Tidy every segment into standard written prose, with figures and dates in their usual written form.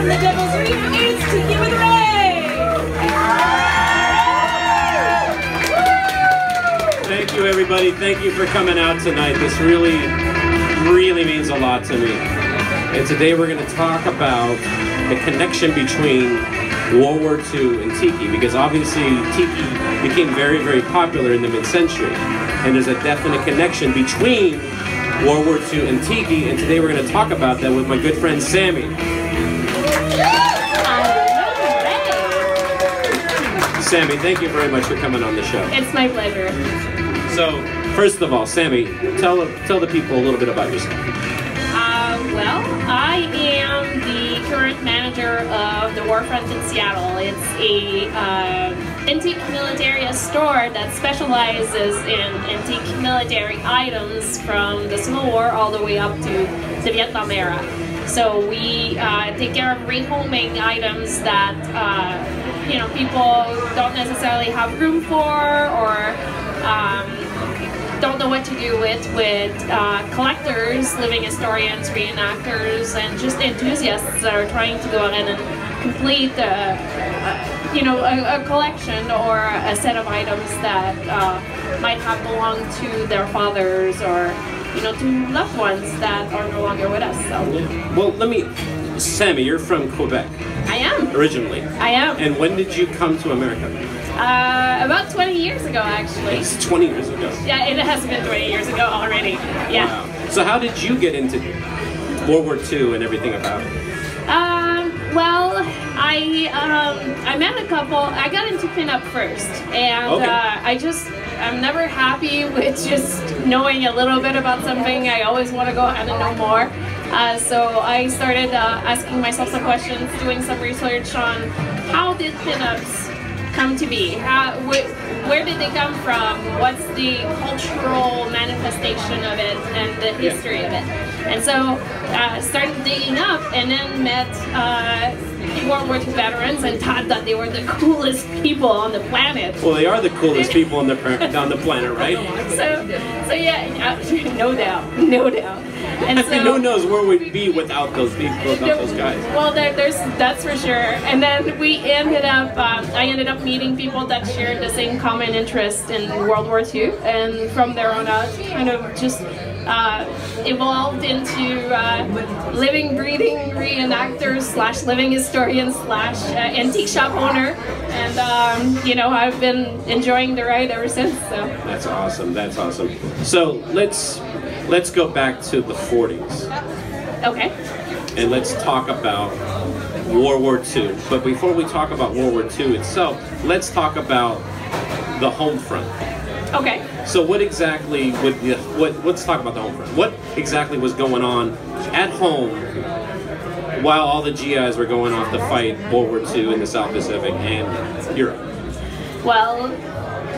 from the Devil's Reef, it's Tiki with Ray! Thank you, everybody. Thank you for coming out tonight. This really means a lot to me. And today we're going to talk about the connection between World War II and Tiki, because obviously Tiki became very popular in the mid-century. And there's a definite connection between World War II and Tiki, and today we're going to talk about that with my good friend Sammie. Sammie, thank you very much for coming on the show. It's my pleasure. So, first of all, Sammie, tell the people a little bit about yourself. Well, I am the current manager of the Warfront in Seattle. It's a antique military store that specializes in antique military items from the Civil War all the way up to the Vietnam era. So we take care of rehoming items that you know, people don't necessarily have room for, or don't know what to do with collectors, living historians, reenactors, and just enthusiasts that are trying to go ahead and complete you know, a collection or a set of items that might have belonged to their fathers, or you know, to loved ones that are no longer with us. So. Well, Sammie, you're from Quebec. I am. Originally. I am. And when did you come to America? About 20 years ago, actually. It's 20 years ago. Yeah, it has been 20 years ago already. Yeah. Wow. So how did you get into World War II and everything about it? Well, I met a couple. I got into pinup first, and okay. I'm never happy with just knowing a little bit about something. I always want to go ahead and know more. So I started asking myself some questions, doing some research on how did pinups come to be? Where did they come from? What's the cultural manifestation of it and the history of it? And so started digging up, and then met World War II veterans and thought that they were the coolest people on the planet. Well, they are the coolest people on the planet, right? So yeah, no doubt. And I mean, who knows where we'd be without those people, without those guys. Well, that's for sure. And then we ended up, I ended up meeting people that shared the same common interest in World War II, and from there on out, kind of just evolved into living, breathing reenactors / living historian / antique shop owner, and you know, I've been enjoying the ride ever since. So that's awesome. That's awesome. So let's go back to the 40s. Okay. And let's talk about World War II. But before we talk about World War II itself, let's talk about the home front. Okay. So what exactly let's talk about the home front. What exactly was going on at home while all the GIs were going off to fight World War II in the South Pacific and Europe? Well,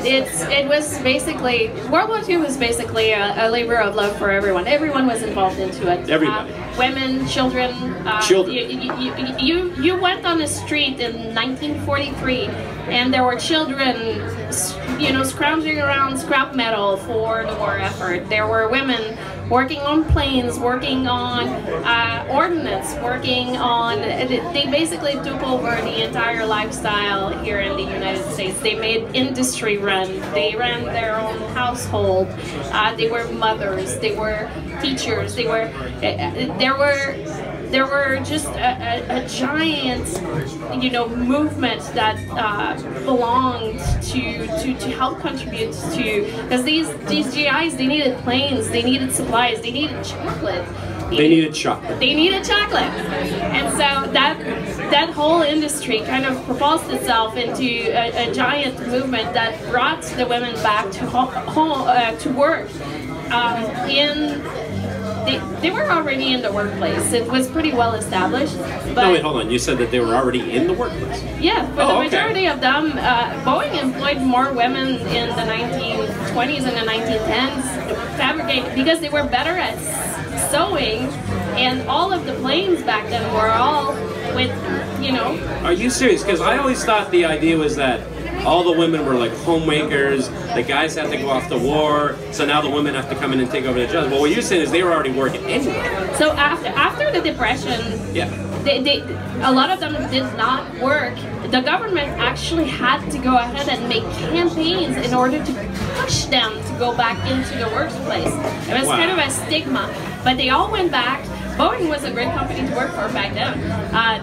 it was basically, World War II was basically a labor of love for everyone. Everyone was involved into it. Everybody. Women, children. Children. You went on the street in 1943, and there were children, you know, scrounging around scrap metal for the war effort. There were women working on planes, working on ordnance, working on, they basically took over the entire lifestyle here in the United States. They made industry run, they ran their own household, they were mothers, they were teachers, there were just a giant, you know, movement that belonged to help contribute to, because these GIs, they needed planes, they needed supplies, they needed chocolate. They needed chocolate. They needed chocolate. And so that whole industry kind of propulsed itself into a giant movement that brought the women back to work. They were already in the workplace. It was pretty well established. But no, wait, hold on. You said that they were already in the workplace? Yeah, but the majority of them, Boeing employed more women in the 1920s and the 1910s to fabricate, because they were better at sewing, and all of the planes back then were all with, you know. Are you serious? Because I always thought the idea was that all the women were like homemakers, the guys had to go off to war, so now the women have to come in and take over the jobs. But what you're saying is they were already working anyway. So after the Depression, yeah, a lot of them did not work. The government actually had to go ahead and make campaigns in order to push them to go back into the workplace. It was kind of a stigma, but they all went back. Boeing was a great company to work for back then.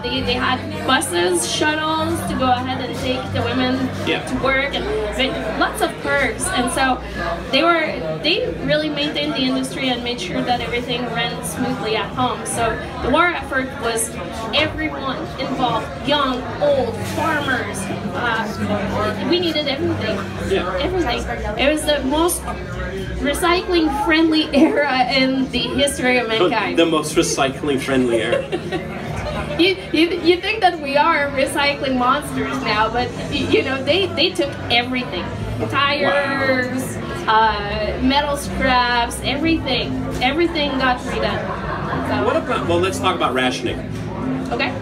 They had buses, shuttles to go ahead and take the women to work, and lots of perks. And so they really maintained the industry and made sure that everything ran smoothly at home. So the war effort was everyone involved, young, old, farmers. We needed everything. Everything. It was the most recycling-friendly era in the history of mankind. The most recycling-friendly era. You think that we are recycling monsters now, but you know they took everything, tires, metal scraps, everything got redone. So. What about? Well, let's talk about rationing. Okay.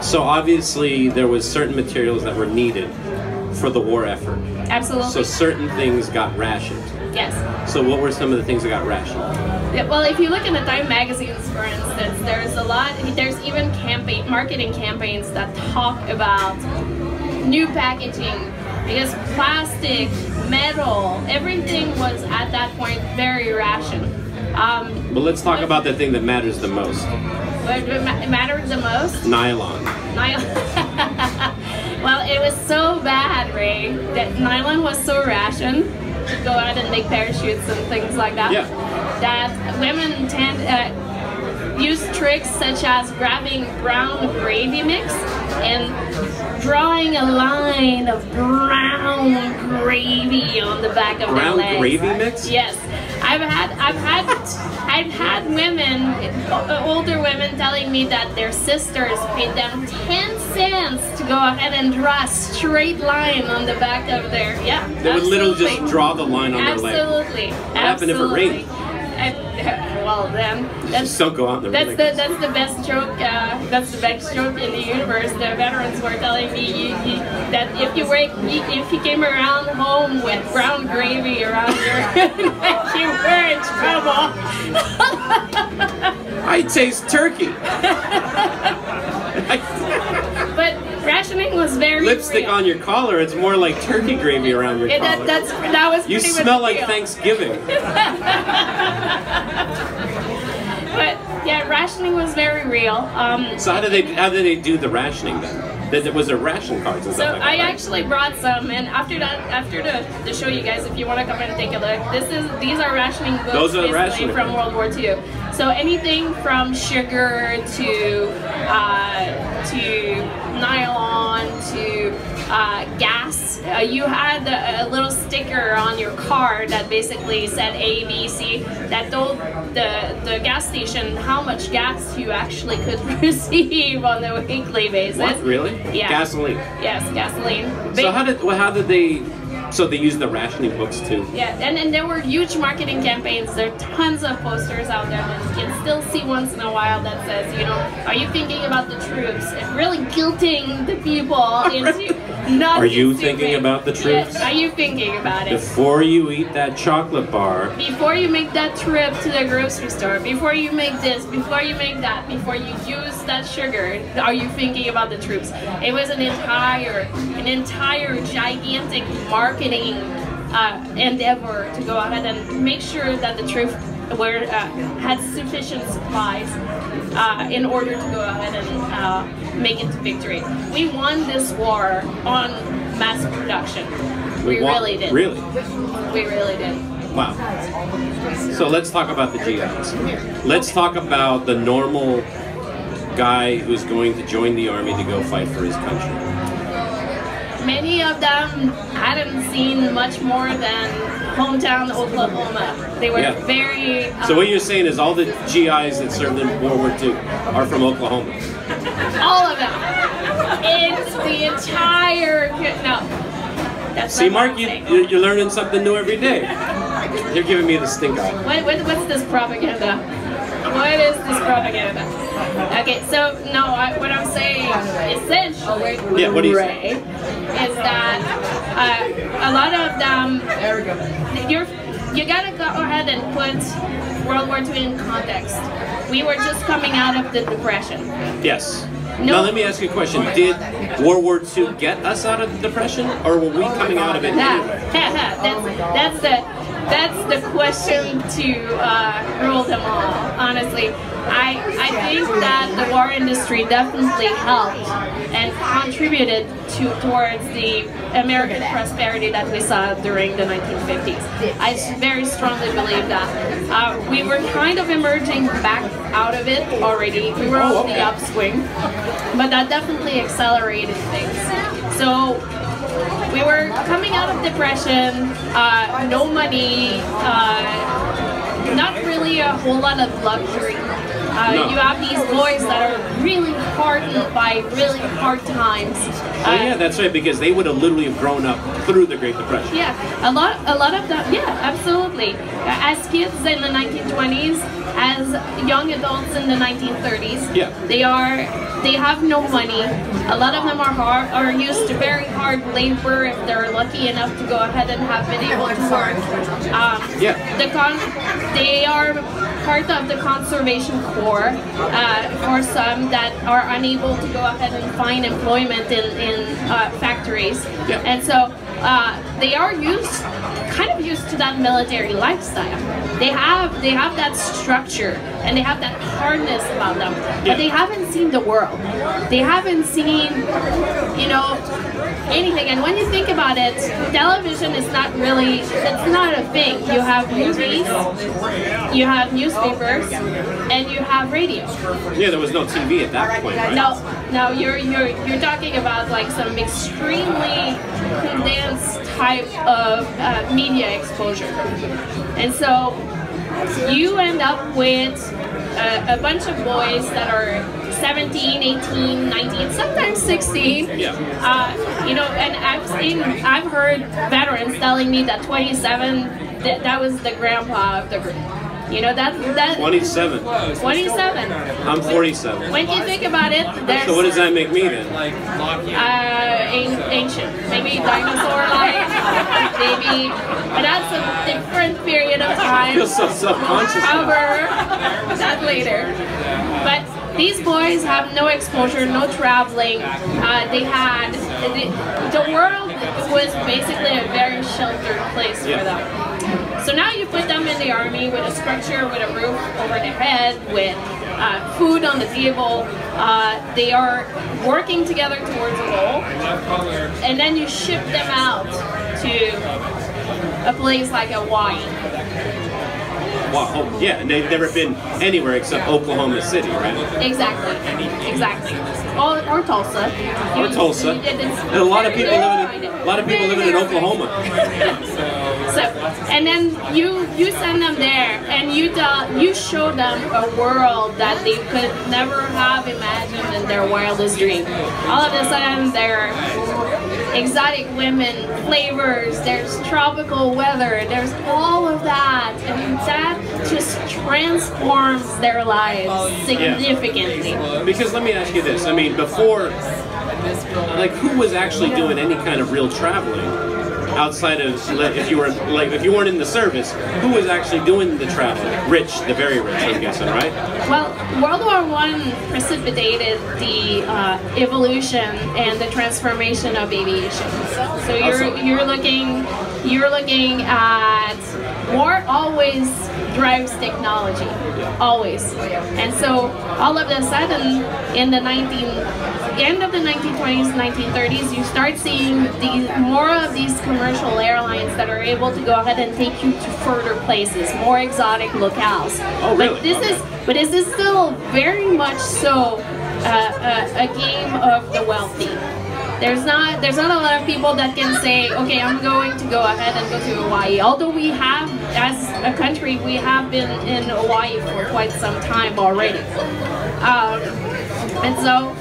So obviously there was certain materials that were needed for the war effort. Absolutely. So certain things got rationed. Yes. So what were some of the things that got rationed? Yeah, well, if you look in the Time magazines, for instance, there's even marketing campaigns that talk about new packaging, because plastic, metal, everything was at that point very rationed. But let's talk about the thing that matters the most. What matters the most? Nylon. Well, it was so bad, Ray, that nylon was so rationed to go out and make parachutes and things like that. Yeah. That women use tricks such as grabbing brown gravy mix and drawing a line of brown gravy on the back of their legs. Brown gravy mix? Yes. I've had women, older women, telling me that their sisters paid them 10 cents to go ahead and draw a straight line on the back of their, They would literally just draw the line on their leg. Absolutely. What happened if it rained? Well, then Just don't go out in the rain. that's the best joke. That's the best joke in the universe. The veterans were telling me that if you came around home with brown gravy around your neck, you were in trouble. I taste turkey. But rationing was very Lipstick real. on your collar. It's more like turkey gravy around your collar. That was You pretty much smell like real. Thanksgiving. But yeah, rationing was very real. So how did they do the rationing then? Was there ration cards and So stuff like that? I actually brought some, and after the show, you guys, if you want to come in and take a look, these are rationing books. Those are basically rationing from books. World War II. So anything from sugar to nylon to gas. You had a little sticker on your car that basically said A, B, C, that told the gas station how much gas you actually could receive on a weekly basis. What? Really? Yeah. Gasoline. Yes, gasoline. So how did they? So they used the rationing books too. Yeah, and there were huge marketing campaigns. There are tons of posters out there that you can still see once in a while that says, you know, are you thinking about the troops? And really guilting the people into not Are you consuming. thinking about the troops? Yes, are you thinking about it? Before you eat that chocolate bar. Before you make that trip to the grocery store, before you make this, before you make that, before you use that sugar, are you thinking about the troops? It was an entire gigantic marketing endeavor to go ahead and make sure that the troops had sufficient supplies in order to go ahead and make it to victory. We won this war on mass production. We really did. Really? We really did. Wow. So let's talk about the GIs. Let's talk about the normal guy who's going to join the army to go fight for his country. Many of them hadn't seen much more than hometown Oklahoma. They were very... So what you're saying is all the GIs that served in World War II are from Oklahoma? All of them. It's the entire... No. That's See, not what Mark, I'm saying. you're learning something new every day. You're giving me the stink eye. What's this propaganda? What is this propaganda? Okay, so no, what I'm saying essentially, Yeah, what do you Ray, is that a lot of them, you gotta go ahead and put World War II in context. We were just coming out of the Depression. Yes. No. Now let me ask you a question. Did World War II get us out of the Depression, or were we coming out of it anyway? That's the question to rule them all, honestly. I think that the war industry definitely helped and contributed towards the American prosperity that we saw during the 1950s. I very strongly believe that. We were kind of emerging back out of it already. We were on the upswing, but that definitely accelerated things. So we were coming out of depression, no money, not really a whole lot of luxury. No. You have these boys that are really hardened by really hard times. Oh yeah, that's right, because they would have literally have grown up through the Great Depression. Yeah, a lot of them. Yeah, absolutely. As kids in the 1920s, as young adults in the 1930s, yeah, they have no money. A lot of them are used to very hard labor if they're lucky enough to go ahead and have been able to work. They are part of the conservation corps, or some that are unable to go ahead and find employment in factories, and so they are kind of used to that military lifestyle. They have that structure and they have that hardness about them, but they haven't seen the world. They haven't seen, anything. And when you think about it, television is not really, it's not a thing. You have movies, you have newspapers, and you have radio. Yeah, there was no TV at that point, right? No, you're talking about like some extremely condensed type of media exposure. And so you end up with a bunch of boys that are 17, 18, 19, sometimes 16. Yeah. And I've heard veterans telling me that 27, that was the grandpa of the group. That 27. 27. I'm 47. When you think about it, there's... So what does that make me then? Ancient. Maybe dinosaur-like. Maybe... But that's a different period of time. I feel so self-conscious. Cover that later. But these boys have no exposure, no traveling. The world was basically a very sheltered place for them. So now you put them in the army with a structure, with a roof over their head, with food on the table. They are working together towards a goal. And then you ship them out to a place like Hawaii. Wow. Yeah, and they've never been anywhere except Oklahoma City, right? Exactly. Or Tulsa. Or Tulsa. And a lot of people living in Oklahoma. So, and then you send them there, and you show them a world that they could never have imagined in their wildest dream. All of a sudden, there are exotic women, flavors, there's tropical weather, there's all of that, and that just transforms their lives significantly. Yeah. Because let me ask you this, I mean, before, like, who was actually doing any kind of real traveling outside of, if you weren't in the service, who was actually doing the traveling? Rich, the very rich, I'm guessing, right? Well, World War I precipitated the evolution and the transformation of aviation. So you're looking at war always drives technology, always. And so all of a sudden, in the end of the 1920s, 1930s, you start seeing more of these commercial airlines that are able to go ahead and take you to further places, more exotic locales. Oh, really? But this is still very much so a game of the wealthy. There's not a lot of people that can say, okay, I'm going to go ahead and go to Hawaii. Although we have, as a country, we have been in Hawaii for quite some time already. And so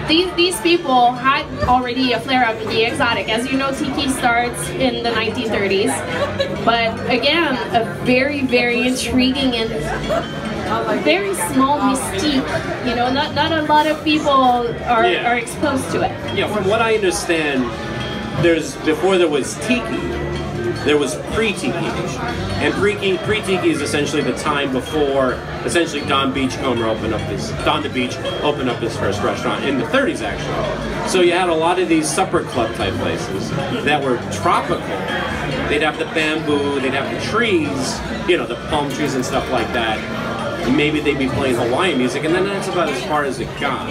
these people had already a flare up in the exotic. As you know, Tiki starts in the 1930s. But again, a very, very intriguing and very small mystique. Not a lot of people are exposed to it. Yeah, from what I understand, before there was Tiki, there was Pre-Tiki. And Pre-Tiki is essentially the time before, essentially Don the Beach opened up his first restaurant in the 30s, actually. So you had a lot of these supper club type places that were tropical. They'd have the bamboo, they'd have the trees, you know, the palm trees and stuff like that. And maybe they'd be playing Hawaiian music, and then that's about as far as it got.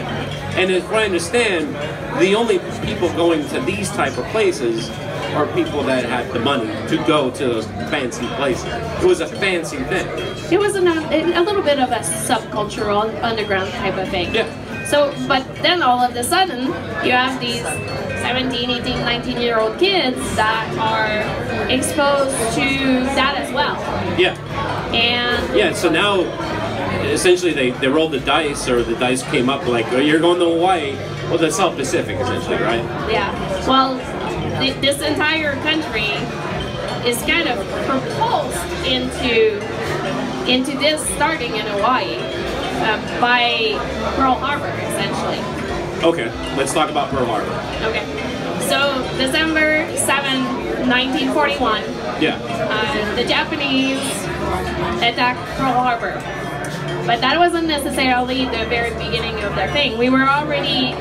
And as I understand, the only people going to these type of places are people that had the money to go to those fancy places. It was a fancy thing. It was a little bit of a subcultural underground type of thing. Yeah. So, but then all of a sudden, you have these 17, 18, 19-year-old kids that are exposed to that as well. Yeah. And yeah, so now, essentially, they rolled the dice, or the dice came up like, oh, you're going to Hawaii. Well, the South Pacific, essentially, right? Yeah. Well, this entire country is kind of propulsed into this starting in Hawaii by Pearl Harbor, essentially. Okay, let's talk about Pearl Harbor. Okay. So, December 7, 1941, the Japanese attacked Pearl Harbor. But that wasn't necessarily the very beginning of their thing. We were already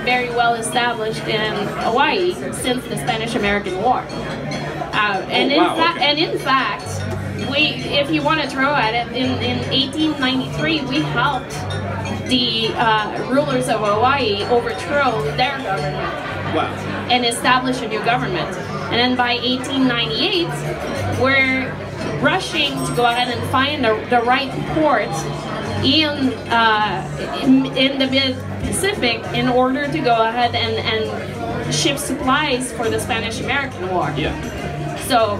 very well established in Hawaii since the Spanish-American War. In fact, if you want to throw at it, in 1893 we helped the rulers of Hawaii overthrow their government. Wow. And establish a new government. And then by 1898, we're rushing to go ahead and find the right port in the mid-Pacific in order to go ahead and ship supplies for the Spanish-American War. Yeah. So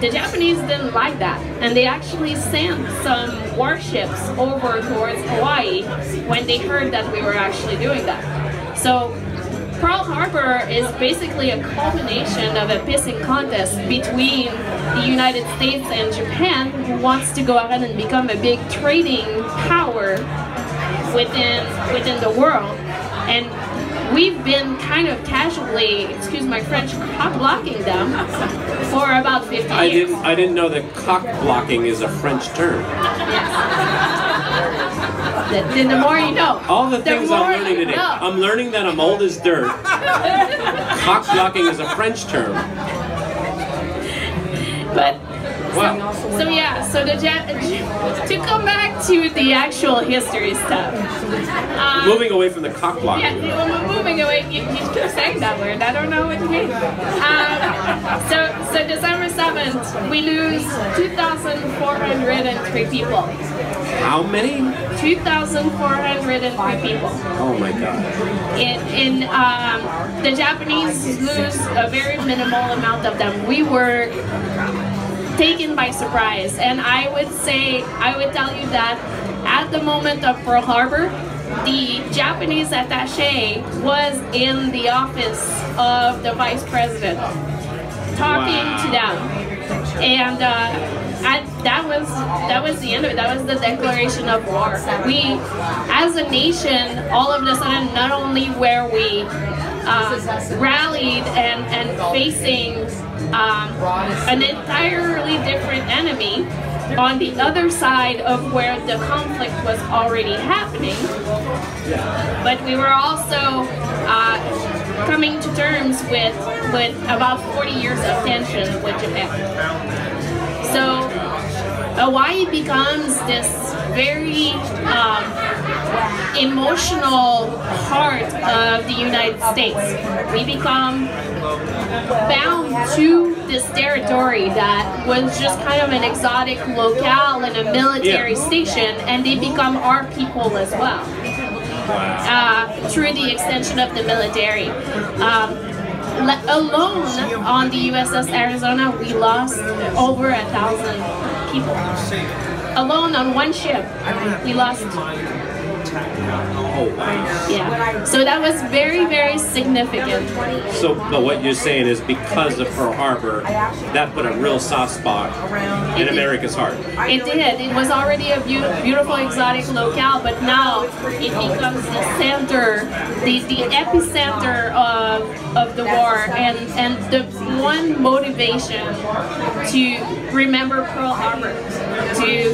the Japanese didn't like that, and they actually sent some warships over towards Hawaii when they heard that we were actually doing that. So Pearl Harbor is basically a culmination of a pissing contest between the United States and Japan, who wants to go ahead and become a big trading power within the world. And we've been kind of casually, excuse my French, cock-blocking them for about 50 years. I didn't know that cock-blocking is a French term. Then the more you know. All the things I'm learning today. I'm learning that I'm old as dirt. Cock-blocking is a French term. But wow. So yeah, so to come back to the actual history stuff. Moving away from the cock-blocking. Yeah, moving away. You keep saying that word. I don't know what you mean. So December 7th, we lose 2,403 people. How many? 2,403 people. Oh my God. The Japanese lose a very minimal amount of them. We were taken by surprise, and I would tell you that at the moment of Pearl Harbor, the Japanese attaché was in the office of the vice president talking to them, and that was the end of it. That was the declaration of war. We, as a nation, all of a sudden, not only were we rallied and facing an entirely different enemy on the other side of where the conflict was already happening, but we were also coming to terms with about 40 years of tension with Japan. So Hawaii becomes this very emotional part of the United States. We become bound to this territory that was just kind of an exotic locale and a military station, and they become our people as well. Through the extension of the military. Alone on the USS Arizona, we lost over 1,000 people. Alone on one ship, we lost Oh, wow. Yeah. So that was very, very significant. So, but what you're saying is because of Pearl Harbor, that put a real soft spot in America's heart. It did. It was already a beautiful exotic locale, but now it becomes the center, the epicenter of the war, and the one motivation to remember Pearl Harbor, to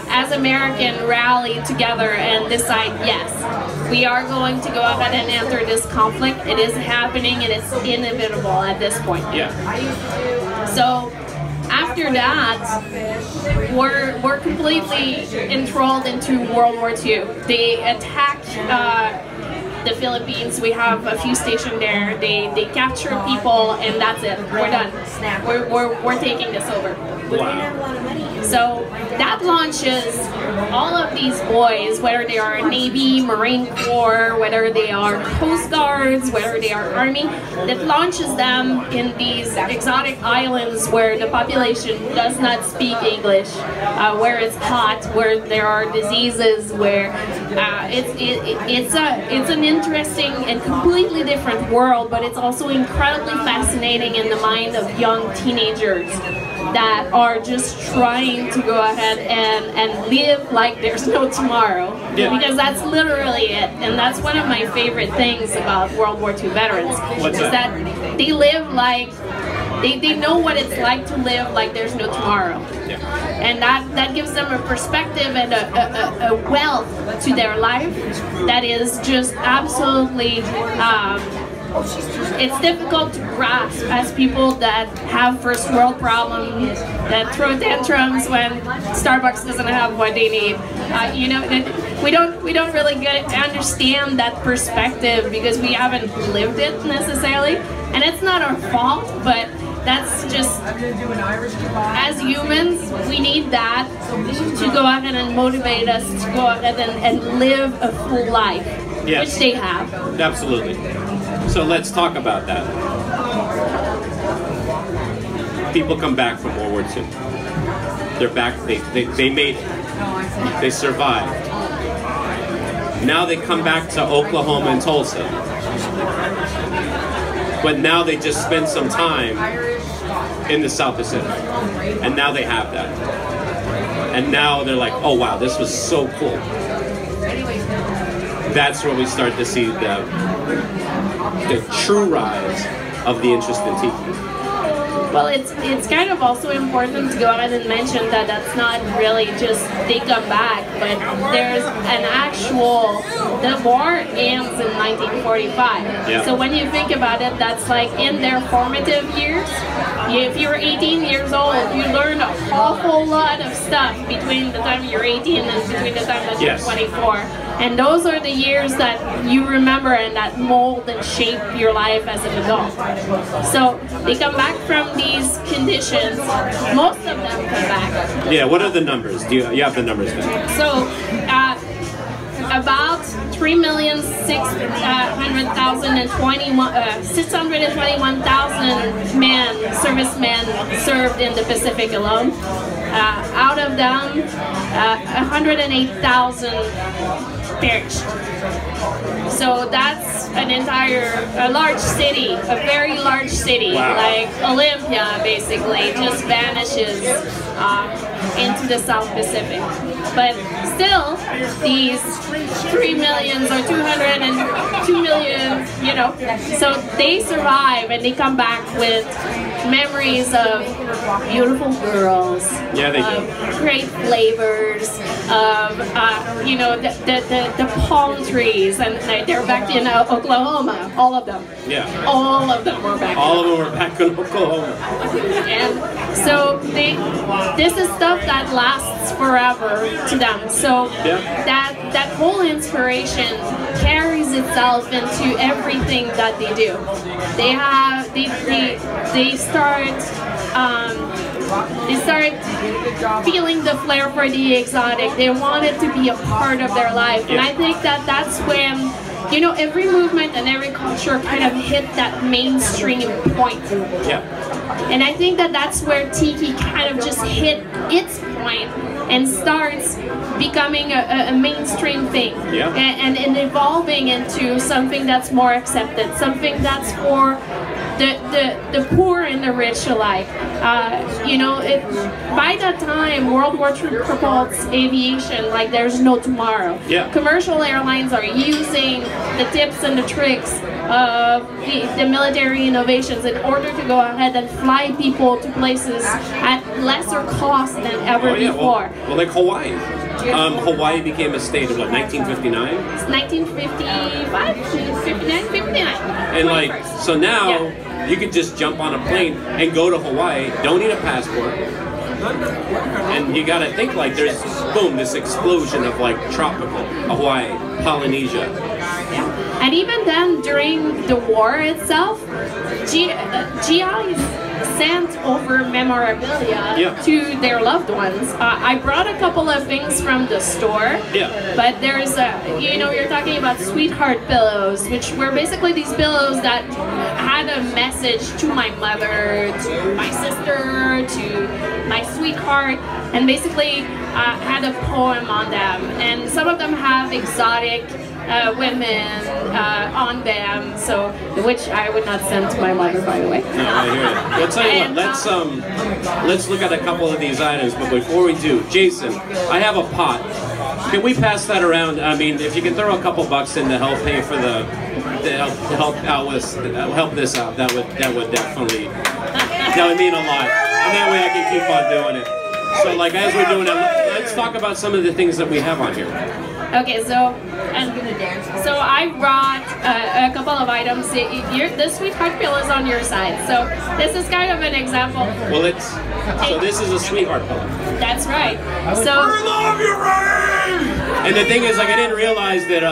as Americans rally together and decide, yes, we are going to go ahead and enter this conflict. It is happening, and it's inevitable at this point. Yeah. So after that, we're completely enthralled into World War II. They attack the Philippines. We have a few stationed there. They capture people, and that's it. We're done. We're taking this over. Wow. So that launches all of these boys, whether they are Navy, Marine Corps, whether they are Coast Guards, whether they are Army, that launches them in these exotic islands where the population does not speak English, where it's hot, where there are diseases, where it's an interesting and completely different world, but it's also incredibly fascinating in the mind of young teenagers that are just trying to go ahead and live like there's no tomorrow. Yeah. Because that's literally it. And that's one of my favorite things about World War II veterans. What's is that? They live like, they know what it's like to live like there's no tomorrow. Yeah. And that gives them a perspective and a wealth to their life that is just absolutely it's difficult to grasp as people that have first world problems, that throw tantrums when Starbucks doesn't have what they need. You know, we don't really understand that perspective because we haven't lived it necessarily, and it's not our fault, but that's just, as humans, we need that to go ahead and motivate us to go ahead and live a full life, Yes. which they have. Absolutely. So let's talk about that. People come back from World War II. They're back, they made it. They survived. Now they come back to Oklahoma and Tulsa. But now they just spent some time in the South Pacific. And now they have that. And now they're like, oh wow, this was so cool. That's where we start to see the true rise of the interest in Tiki. Well, it's kind of also important to go ahead and mention that that's not really just they come back, but there's an actual, the war ends in 1945. Yeah. So when you think about it, that's like in their formative years. If you're 18 years old, you learn an awful lot of stuff between the time you're 18 and between the time that you're 24. And those are the years that you remember and that mold and shape your life as an adult. So they come back from these conditions. Most of them come back. Yeah, what are the numbers? Do you have the numbers there? So about 621,000 men, servicemen served in the Pacific alone. Out of them, 108,000 perished. So that's a large city, a very large city, wow. Like Olympia basically, just vanishes into the South Pacific. But still, these 3 million or 202 million, you know, so they survive and they come back with memories of beautiful girls, yeah, they do. Great flavors, of you know, the palm trees, and they're back in Oklahoma, all of them. Yeah. All of them were back. All of them were back in Oklahoma. And so this is stuff that lasts forever to them. So that whole inspiration carries itself into everything that they do. They start feeling the flair for the exotic. They want it to be a part of their life. And I think that that's when, you know, every movement and every culture kind of hit that mainstream point. Yeah. And I think that that's where Tiki kind of just hit its point and starts becoming a mainstream thing, Yeah. and evolving into something that's more accepted, something that's for the poor and the rich alike. You know, by that time, World War II propelled aviation like there's no tomorrow. Yeah. Commercial airlines are using the tips and the tricks of the military innovations in order to go ahead and fly people to places at lesser cost than ever before. Well, like Hawaii. Hawaii became a state in what, 1959? It's 1955, 59, 59. And like, so now you could just jump on a plane and go to Hawaii, don't need a passport. And you gotta think like there's, boom, this explosion of like tropical, Hawaii, Polynesia. Yeah. And even then, during the war itself, GIs sent over memorabilia to their loved ones. I brought a couple of things from the store, but there's you know, you're talking about sweetheart pillows, which were basically these pillows that had a message to my mother, to my sister, to my sweetheart, and basically had a poem on them. And some of them have exotic women on them, so which I would not send to my mother, by the way. No, I hear it. Well, tell you what, let's look at a couple of these items, but before we do, Jason, I have a pot. Can we pass that around? I mean, if you can throw a couple bucks in to help pay for to help this out, that would definitely mean a lot, and that way I can keep on doing it. So, like, as we're doing it, let's talk about some of the things that we have on here. Okay, so I brought a couple of items. The sweetheart pillow is on your side. So this is kind of an example. Well, so this is a sweetheart pillow. That's right. So I love you, Ray! And the thing is, like, I didn't realize that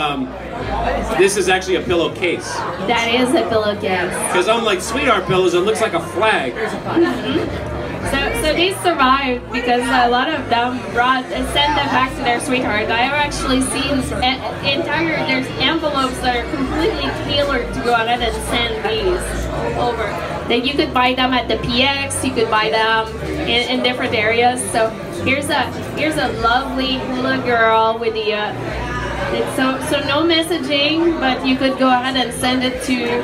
this is actually a pillowcase. That is a pillowcase. Because I'm like, sweetheart pillows, it looks like a flag. So these survived because a lot of them sent them back to their sweetheart. I have actually seen there's envelopes that are completely tailored to go ahead and send these over. That you could buy them at the PX, you could buy them in different areas. So here's a lovely hula girl with the so no messaging, but you could go ahead and send it to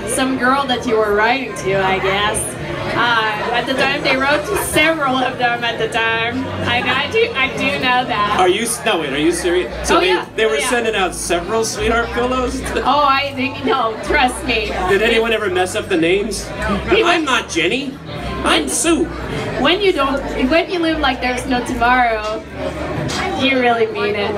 some girl that you were writing to, I guess. At the time, they wrote to several of them at the time. I do know that. Are you serious? So they were sending out several sweetheart pillows? Oh, I think, no, trust me. Did anyone ever mess up the names? I'm not Jenny. I'm Sue. When you live like there's no tomorrow, you really mean it.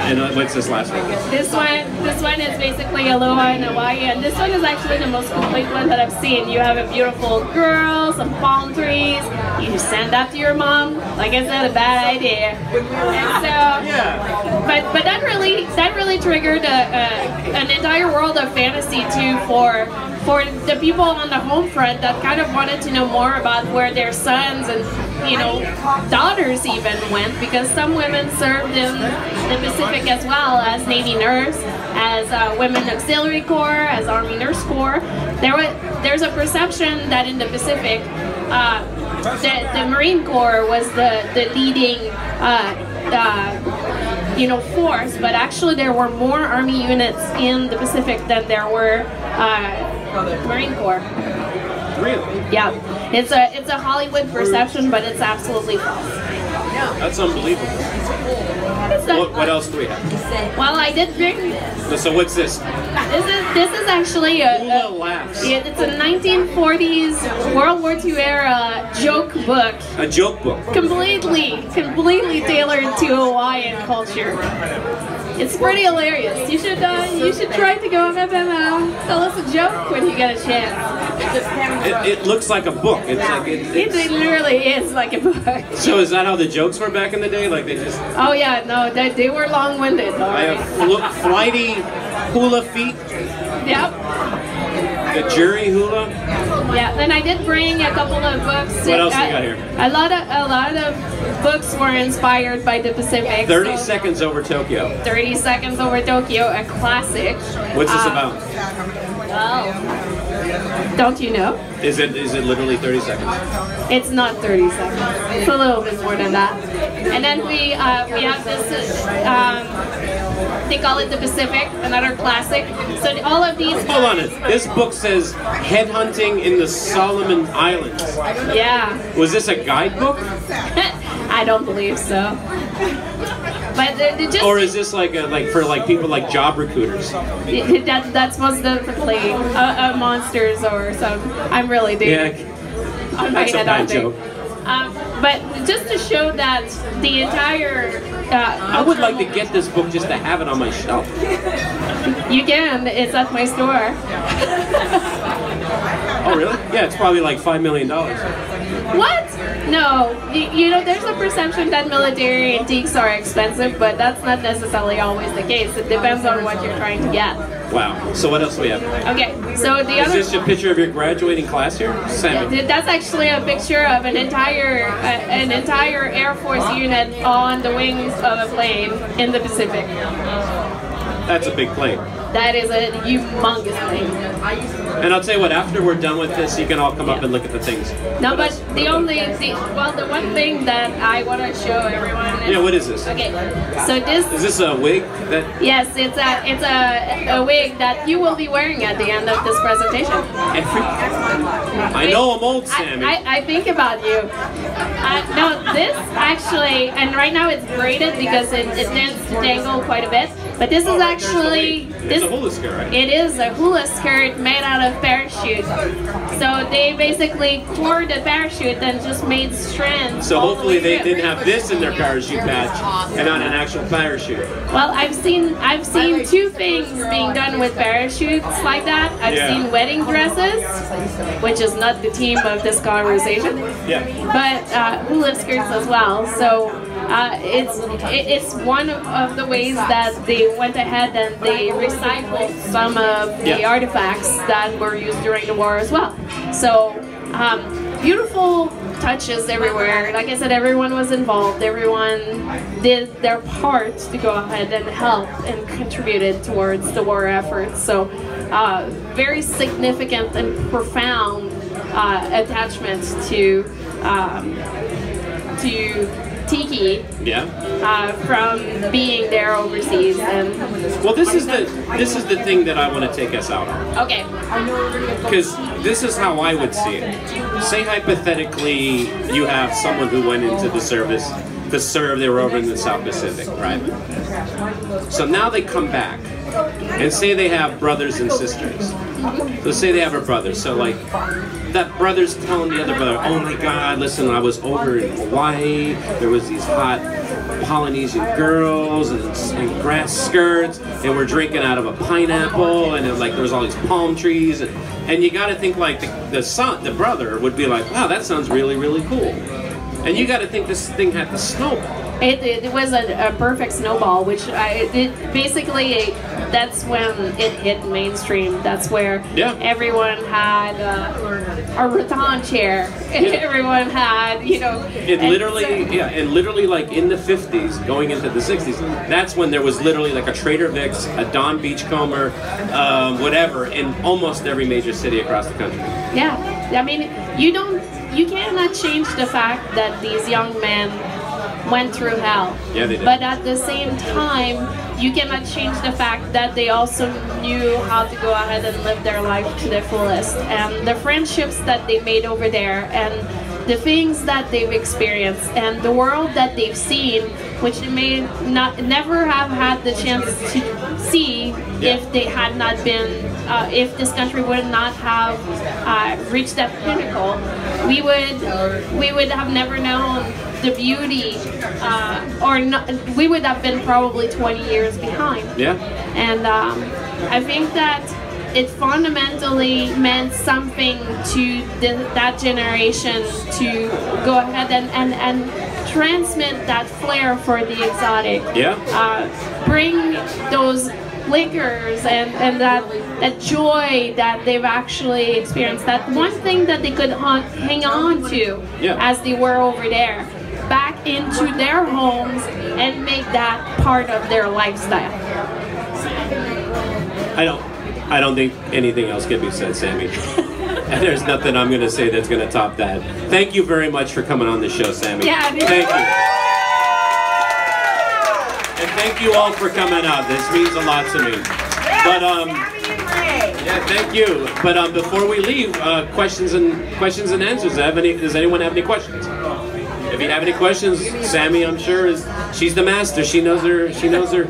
And what's this last one? This one is basically Aloha in Hawaii, and this one is actually the most complete one that I've seen. You have a beautiful girl, some palm trees. You send that to your mom. Like I said, a bad idea. And so, but that really triggered an entire world of fantasy too for the people on the home front that kind of wanted to know more about where their sons and daughters even went, because some women served in the Pacific as well as Navy nurse, as Women Auxiliary Corps, as Army Nurse Corps. There's a perception that in the Pacific, the Marine Corps was the leading force, but actually there were more Army units in the Pacific than there were Marine Corps. Really? Yeah. It's a Hollywood perception, but it's absolutely false. That's unbelievable. What else do we have? Well, I did bring this. So what's this? This is actually it's a 1940s World War II era joke book. A joke book. Completely tailored to Hawaiian culture. It's pretty hilarious. You should try to go ahead and tell us a joke when you get a chance. It looks like a book. It literally is like a book. So is that how the jokes were back in the day? Like they just? Oh yeah, no, they were long-winded. I have flighty hula feet. Yep. The jury hula. Yeah, then I did bring a couple of books. What else you got here? A lot of books were inspired by the Pacific. 30 Seconds Over Tokyo. 30 Seconds Over Tokyo, a classic. What's this about? Well, Don't you know? Is it literally 30 seconds? It's not 30 seconds. It's a little bit more than that. And then we have this, they call it the Pacific, another classic. So all of these... Hold on, this book says Headhunting in the Solomon Islands. Yeah. Was this a guidebook? I don't believe so. But they're just... Or is this like for people like job recruiters? That's most definitely monsters or some. I'm really dating. Yeah, that's a bad joke. But just to show that the entire... I would like to get this book just to have it on my shelf. You can. It's at my store. Oh, really? Yeah, it's probably like $5 million. What? No. You know, there's a perception that military antiques are expensive, but that's not necessarily always the case. It depends on what you're trying to get. Wow. So what else do we have? Okay. So the other... Is this a picture of your graduating class here? Sammie. Yeah, that's actually a picture of an entire Air Force unit on the wings of a plane in the Pacific. That's a big plane. That is a humongous thing. And I'll tell you what, after we're done with this, you can all come up and look at the things. No, but the one thing that I want to show everyone is... Yeah, what is this? Okay, so this... Is this a wig? Yes, it's a wig that you will be wearing at the end of this presentation. I know I'm old, Sammie. I think about you. No, this actually, and right now it's braided because it tends to dangle quite a bit. But this is actually... It's a hula skirt, right? It is a hula skirt made out of parachute. So they basically tore the parachute and just made strands. So hopefully they didn't have this in their parachute patch and not an actual parachute. Well, I've seen two things being done with parachutes like that. I've seen wedding dresses, which is not the theme of this conversation. Yeah. But hula skirts as well. So it's one of the ways that they went ahead and they recycled some of the artifacts that were used during the war as well. So beautiful touches everywhere. Like I said, everyone was involved. Everyone did their part to go ahead and help and contributed towards the war effort. So very significant and profound attachment to Tiki, from being there overseas, and well, this is the thing that I want to take us out on. Okay. Because this is how I would see it. Say hypothetically, you have someone who went into the service to serve. They were over in the South Pacific, right? So now they come back, and say they have brothers and sisters. So say they have a brother. So like that brother's telling the other brother, "Oh my God, listen, I was over in Hawaii. There was these hot Polynesian girls and grass skirts, and we're drinking out of a pineapple, and there was all these palm trees, and you got to think like the brother would be like, wow, that sounds really, really cool, and you got to think this thing had to snowball. It was a perfect snowball, which basically that's when it hit mainstream. That's where everyone had a rattan chair. Everyone had, you know. And literally like in the 50s, going into the 60s, that's when there was literally like a Trader Vic's, a Dawn Beachcomber, whatever, in almost every major city across the country. Yeah, I mean, you cannot change the fact that these young men went through hell. Yeah, they did. But at the same time, you cannot change the fact that they also knew how to go ahead and live their life to the fullest. And the friendships that they made over there, and the things that they've experienced, and the world that they've seen, which they may never have had the chance to see if they had not been, if this country would not have reached that pinnacle, we would have never known the beauty, we would have been probably 20 years behind. Yeah. And I think that it fundamentally meant something to that generation to go ahead and transmit that flair for the exotic. Yeah. Bring those liquors and that joy that they've actually experienced. That one thing that they could hang on to as they were over there, back into their homes and make that part of their lifestyle. I don't think anything else can be said, Sammie. And there's nothing I'm going to say that's going to top that. Thank you very much for coming on the show, Sammie. Yeah, thank you. And thank you all for coming out. This means a lot to me. But yeah, thank you. But before we leave, questions and answers. Does anyone have any questions? If you have any questions, Sammie, I'm sure she's the master. She knows her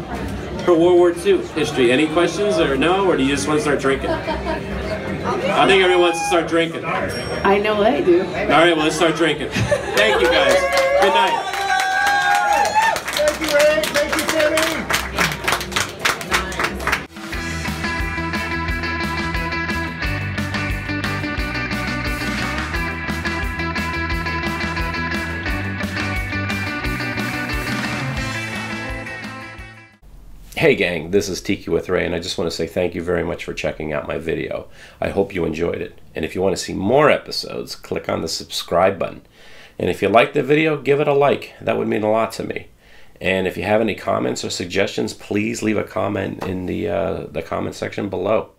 World War II history. Any questions or no? Or do you just want to start drinking? I think everyone wants to start drinking. I know I do. All right, well, let's start drinking. Thank you, guys. Good night. Thank you, Ray. Thank you, Sammie. Hey gang, this is Tiki with Ray, and I just want to say thank you very much for checking out my video. I hope you enjoyed it. And if you want to see more episodes, click on the subscribe button. And if you liked the video, give it a like. That would mean a lot to me. And if you have any comments or suggestions, please leave a comment in the comment section below.